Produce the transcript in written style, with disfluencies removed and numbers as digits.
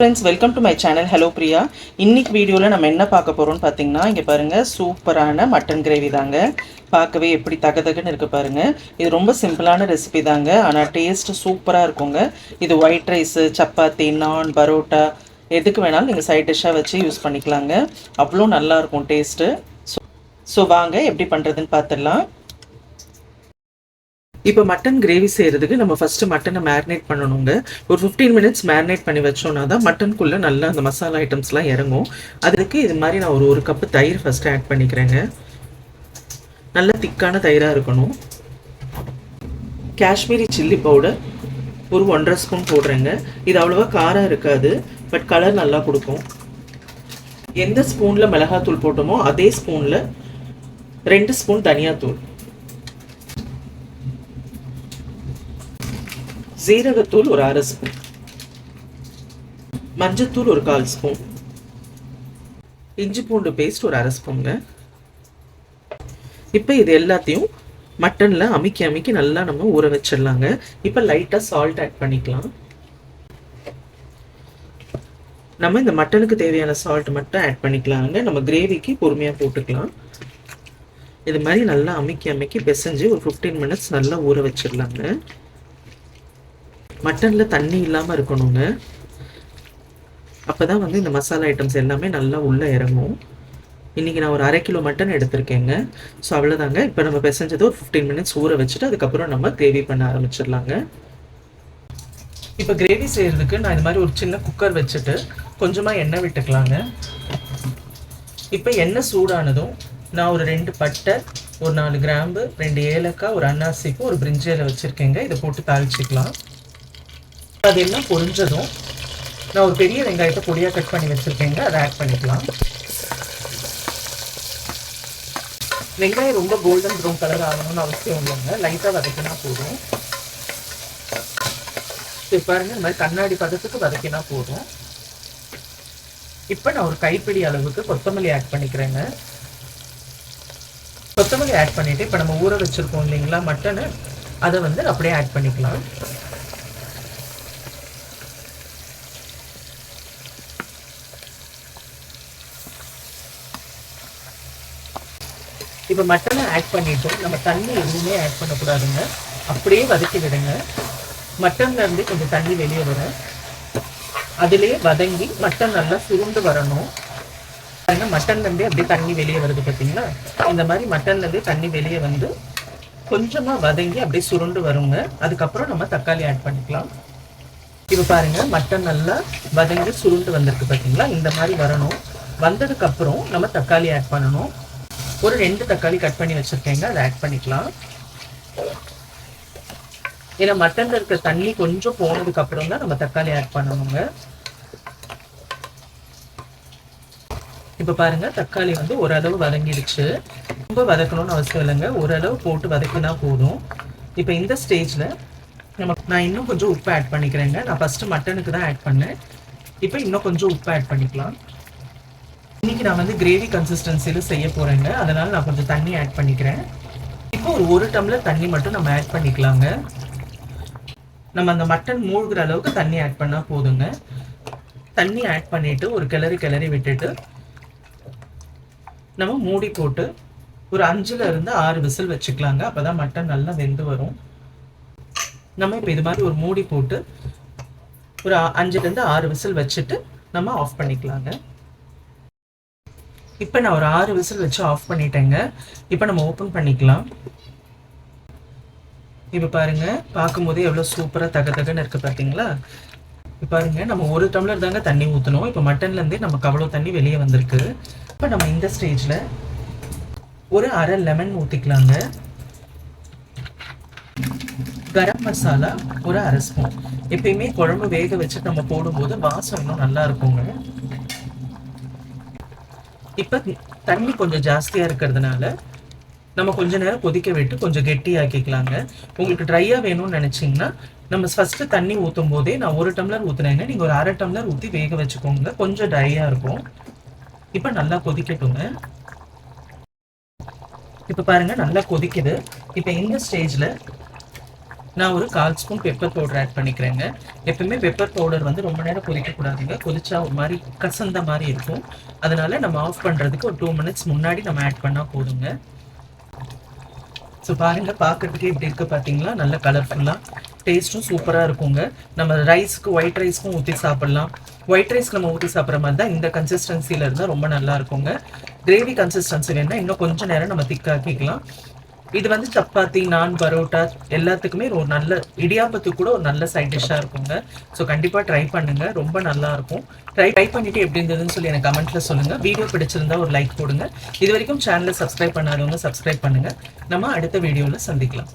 Friends, welcome to my channel. Hello Priya. இன்னைக்கு வீடியோவில் நம்ம என்ன பார்க்க போகிறோம்னு பார்த்தீங்கன்னா, இங்கே பாருங்கள், சூப்பரான மட்டன் கிரேவி தாங்க. பார்க்கவே எப்படி தகதகன்னு இருக்குது பாருங்கள். இது ரொம்ப சிம்பிளான ரெசிபி தாங்க, ஆனால் டேஸ்ட்டு சூப்பராக இருக்குங்க. இது ஒயிட் ரைஸு, சப்பாத்தி, நான், பரோட்டா எதுக்கு வேணாலும் நீங்கள் சைட் டிஷ்ஷாக வச்சு யூஸ் பண்ணிக்கலாங்க. அவ்வளோ நல்லாயிருக்கும் டேஸ்ட்டு. ஸோ வாங்க எப்படி பண்ணுறதுன்னு பார்த்துடலாம். இப்போ மட்டன் கிரேவி செய்கிறதுக்கு நம்ம ஃபஸ்ட்டு மட்டனை மேரினேட் பண்ணணுங்க. ஒரு 15 மினிட்ஸ் மேரினேட் பண்ணி வச்சோன்னா தான் மட்டனுக்குள்ளே நல்லா அந்த மசாலா ஐட்டம்ஸ்லாம் இறங்கும். அதுக்கு இது மாதிரி நான் ஒரு கப்பு தயிர் ஃபஸ்ட்டு ஆட் பண்ணிக்கிறேங்க. நல்ல திக்கான தயிராக இருக்கணும். காஷ்மீரி சில்லி பவுடர் ஒரு 1.5 ஸ்பூன் போடுறேங்க. இது அவ்வளோவா காரம் இருக்காது, பட் கலர் நல்லா கொடுக்கும். எந்த ஸ்பூனில் மிளகாத்தூள் போட்டோமோ அதே ஸ்பூனில் 2 ஸ்பூன் தனியாத்தூள், ஜீரகத்தூள் ஒரு 1/2 ஸ்பூன், மஞ்சத்தூள் ஒரு 1/4 ஸ்பூன், இஞ்சி பூண்டு பேஸ்ட் ஒரு 1/2 ஸ்பூனுங்க. இப்போ இது எல்லாத்தையும் மட்டனில் அமுக்கி நல்லா நம்ம ஊற வச்சிடலாங்க. இப்போ லைட்டாக சால்ட் ஆட் பண்ணிக்கலாம். நம்ம இந்த மட்டனுக்கு தேவையான சால்ட் மட்டும் ஆட் பண்ணிக்கலாங்க. நம்ம கிரேவிக்கு பொறுமையாக போட்டுக்கலாம். இது மாதிரி நல்லா அமுக்கி பிசைஞ்சு ஒரு 15 மினிட்ஸ் நல்லா ஊற வச்சிடலாங்க. மட்டனில் தண்ணி இல்லாமல் இருக்கணுங்க. அப்போ தான் வந்து இந்த மசாலா ஐட்டம்ஸ் எல்லாமே நல்லா உள்ளே இறங்கும். இன்றைக்கி நான் ஒரு 1/2 கிலோ மட்டன் எடுத்திருக்கேங்க. ஸோ அவ்வளோதாங்க. இப்போ நம்ம பிசைஞ்சது ஒரு 15 மினிட்ஸ் ஊற வச்சுட்டு அதுக்கப்புறம் நம்ம கிரேவி பண்ண ஆரம்பிச்சிடலாங்க. இப்போ கிரேவி செய்கிறதுக்கு நான் இது மாதிரி ஒரு சின்ன குக்கர் வச்சுட்டு கொஞ்சமாக எண்ணெய் விட்டுக்கலாங்க. இப்போ எண்ணெய் சூடானதும் நான் ஒரு 2 பட்டை, ஒரு 4 கிராம்பு, 2 ஏலக்காய், ஒரு அன்னாசிப்பு, ஒரு பிரிஞ்சி இலை வச்சுருக்கேங்க. இதை போட்டு தாளிச்சிக்கலாம். அது எல்லாம் பொரிஞ்சதும் நான் ஒரு பெரிய வெங்காயத்தை பொடியாக கட் பண்ணி வச்சுருக்கேங்க. அதை ஆட் பண்ணிக்கலாம். வெங்காயம் ரொம்ப கோல்டன் ப்ரௌன் கலர் ஆகணும்னு அவசியம் இல்லைங்க, லைட்டாக வதக்கினா போதும். இப்போ பாருங்க, இந்த மாதிரி கண்ணாடி பதத்துக்கு வதக்கினா போதும். இப்போ நான் ஒரு கைப்பிடி அளவுக்கு கொத்தமல்லி ஆட் பண்ணிக்கிறேங்க. கொத்தமல்லி ஆட் பண்ணிவிட்டு இப்போ நம்ம ஊற வச்சுருக்கோம் இல்லைங்களா மட்டனை, அதை வந்து அப்படியே ஆட் பண்ணிக்கலாம். இப்போ மட்டனை ஆட் பண்ணிவிட்டு நம்ம தண்ணி எதுவுமே ஆட் பண்ணக்கூடாதுங்க, அப்படியே வதக்கி விடுங்க. மட்டன்லேருந்து கொஞ்சம் தண்ணி வெளியே வரும், அதிலே வதங்கி மட்டன் நல்லா சுருண்டு வரணும். மட்டன்லேருந்தே அப்படியே தண்ணி வெளியே வருது பார்த்தீங்களா? இந்த மாதிரி மட்டன்லேருந்தே தண்ணி வெளியே வந்து கொஞ்சமாக வதங்கி அப்படியே சுருண்டு வருங்க. அதுக்கப்புறம் நம்ம தக்காளி ஆட் பண்ணிக்கலாம். இப்போ பாருங்கள், மட்டன் நல்லா வதங்கி சுருண்டு வந்திருக்கு பார்த்தீங்களா? இந்த மாதிரி வரணும். வந்ததுக்கப்புறம் நம்ம தக்காளி ஆட் பண்ணணும். ஒரு 2 தக்காளி கட் பண்ணி வச்சுருக்கேங்க, அதை ஆட் பண்ணிக்கலாம். ஏன்னா மட்டனில் இருக்கிற தண்ணி கொஞ்சம் போனதுக்கப்புறம் தான் நம்ம தக்காளி ஆட் பண்ணணுங்க. இப்போ பாருங்கள், தக்காளி வந்து ஓரளவு வதங்கிடுச்சு. ரொம்ப வதக்கணும்னு அவசியம் இல்லைங்க, ஓரளவு போட்டு வதக்கினா போதும். இப்போ இந்த ஸ்டேஜில் நான் இன்னும் கொஞ்சம் உப்பு ஆட் பண்ணிக்கிறேங்க. நான் ஃபஸ்ட்டு மட்டனுக்கு தான் ஆட் பண்ணேன், இப்போ இன்னும் கொஞ்சம் உப்பு ஆட் பண்ணிக்கலாம். இன்றைக்கி நான் வந்து கிரேவி கன்சிஸ்டன்சியில் செய்ய போகிறேங்க, அதனால் நான் கொஞ்சம் தண்ணி ஆட் பண்ணிக்கிறேன். இப்போ ஒரு டம்ளர் தண்ணி மட்டும் நம்ம ஆட் பண்ணிக்கலாங்க. நம்ம அந்த மட்டன் மூழ்கிற அளவுக்கு தண்ணி ஆட் பண்ணால் போதுங்க. தண்ணி ஆட் பண்ணிவிட்டு ஒரு கிளறி விட்டுட்டு நம்ம மூடி போட்டு ஒரு 5லேருந்து 6 விசில் வச்சுக்கலாங்க. அப்போ தான் மட்டன் நல்லா வெந்து வரும். நம்ம இப்போ இது மாதிரி ஒரு மூடி போட்டு ஒரு 5லேருந்து 6 விசில் வச்சுட்டு நம்ம ஆஃப் பண்ணிக்கலாங்க. இப்போ நான் ஒரு 6 விசில் வச்சு ஆஃப் பண்ணிட்டேங்க. இப்போ நம்ம ஓப்பன் பண்ணிக்கலாம். இப்போ பாருங்கள், பார்க்கும்போதே எவ்வளோ சூப்பராக தகன்னு இருக்குது பார்த்தீங்களா? இப்போ பாருங்கள், நம்ம 1 டம்ளர் தாங்க தண்ணி ஊற்றணும். இப்போ மட்டன்லேருந்தே நமக்கு அவ்வளோ தண்ணி வெளியே வந்திருக்கு. இப்போ நம்ம இந்த ஸ்டேஜில் ஒரு 1/2 லெமன் ஊற்றிக்கலாங்க. கரம் மசாலா ஒரு 1/2 ஸ்பூன். எப்பயுமே குழம்பு வேக வச்சு நம்ம போடும்போது வாசம் இன்னும் நல்லா இருக்குங்க. இப்போ தண்ணி கொஞ்சம் ஜாஸ்தியாக இருக்கிறதுனால நம்ம கொஞ்சம் நேரம் கொதிக்க விட்டு கொஞ்சம் கெட்டியாக்கிக்கலாங்க. உங்களுக்கு ட்ரையாக வேணும்னு நினச்சிங்கன்னா நம்ம ஃபஸ்ட்டு தண்ணி ஊற்றும் போதே நான் 1 டம்ளர் ஊற்றுனேங்க, நீங்கள் ஒரு 1/2 டம்ளர் ஊற்றி வேக வச்சுக்கோங்க. கொஞ்சம் ட்ரையாக இருக்கும். இப்போ நல்லா கொதிக்கட்டுங்க. இப்போ பாருங்கள், நல்லா கொதிக்குது. இப்போ இந்த ஸ்டேஜில் நான் ஒரு 1/4 ஸ்பூன் பெப்பர் பவுடர் ஆட் பண்ணிக்கிறேங்க. எப்பவுமே பெப்பர் பவுடர் வந்து ரொம்ப நேரம் கொதிக்கக்கூடாதுங்க. கொதிச்சா ஒரு மாதிரி கசந்த மாதிரி இருக்கும். அதனால நம்ம ஆஃப் பண்ணுறதுக்கு ஒரு 2 மினிட்ஸ் முன்னாடி நம்ம ஆட் பண்ணால் போதுங்க. ஸோ பாருங்க, பார்க்கறதுக்கே இப்படி இருக்கு பார்த்தீங்களா? நல்ல கலர்ஃபுல்லாக, டேஸ்ட்டும் சூப்பராக இருக்குங்க. நம்ம ரைஸ்க்கு, ஒயிட் ரைஸ்க்கும் ஊற்றி சாப்பிட்லாம். ஒயிட் ரைஸ்க்கு நம்ம ஊற்றி சாப்பிட்ற மாதிரி தான் இந்த கன்சிஸ்டன்சியில் இருந்தால் ரொம்ப நல்லா இருக்குங்க. கிரேவி கன்சிஸ்டன்சி வேணுன்னா இன்னும் கொஞ்சம் நேரம் நம்ம திக்காக்கிக்கலாம். இது வந்து சப்பாத்தி, நான், பரோட்டா எல்லாத்துக்குமே ஒரு நல்ல, இடியாப்பத்துக்கு கூட ஒரு நல்ல சைட் டிஷ்ஷாக இருக்குங்க. ஸோ கண்டிப்பாக ட்ரை பண்ணுங்க, ரொம்ப நல்லா இருக்கும். ட்ரை பண்ணிட்டு எப்படி இருந்ததுன்னு சொல்லி எனக்கு கமெண்ட்ல சொல்லுங்க. வீடியோ பிடிச்சிருந்தா ஒரு லைக் போடுங்க. இது வரைக்கும் சேனலை சப்ஸ்கிரைப் பண்ணாதவங்க சப்ஸ்கிரைப் பண்ணுங்க. நம்ம அடுத்த வீடியோவில் சந்திக்கலாம்.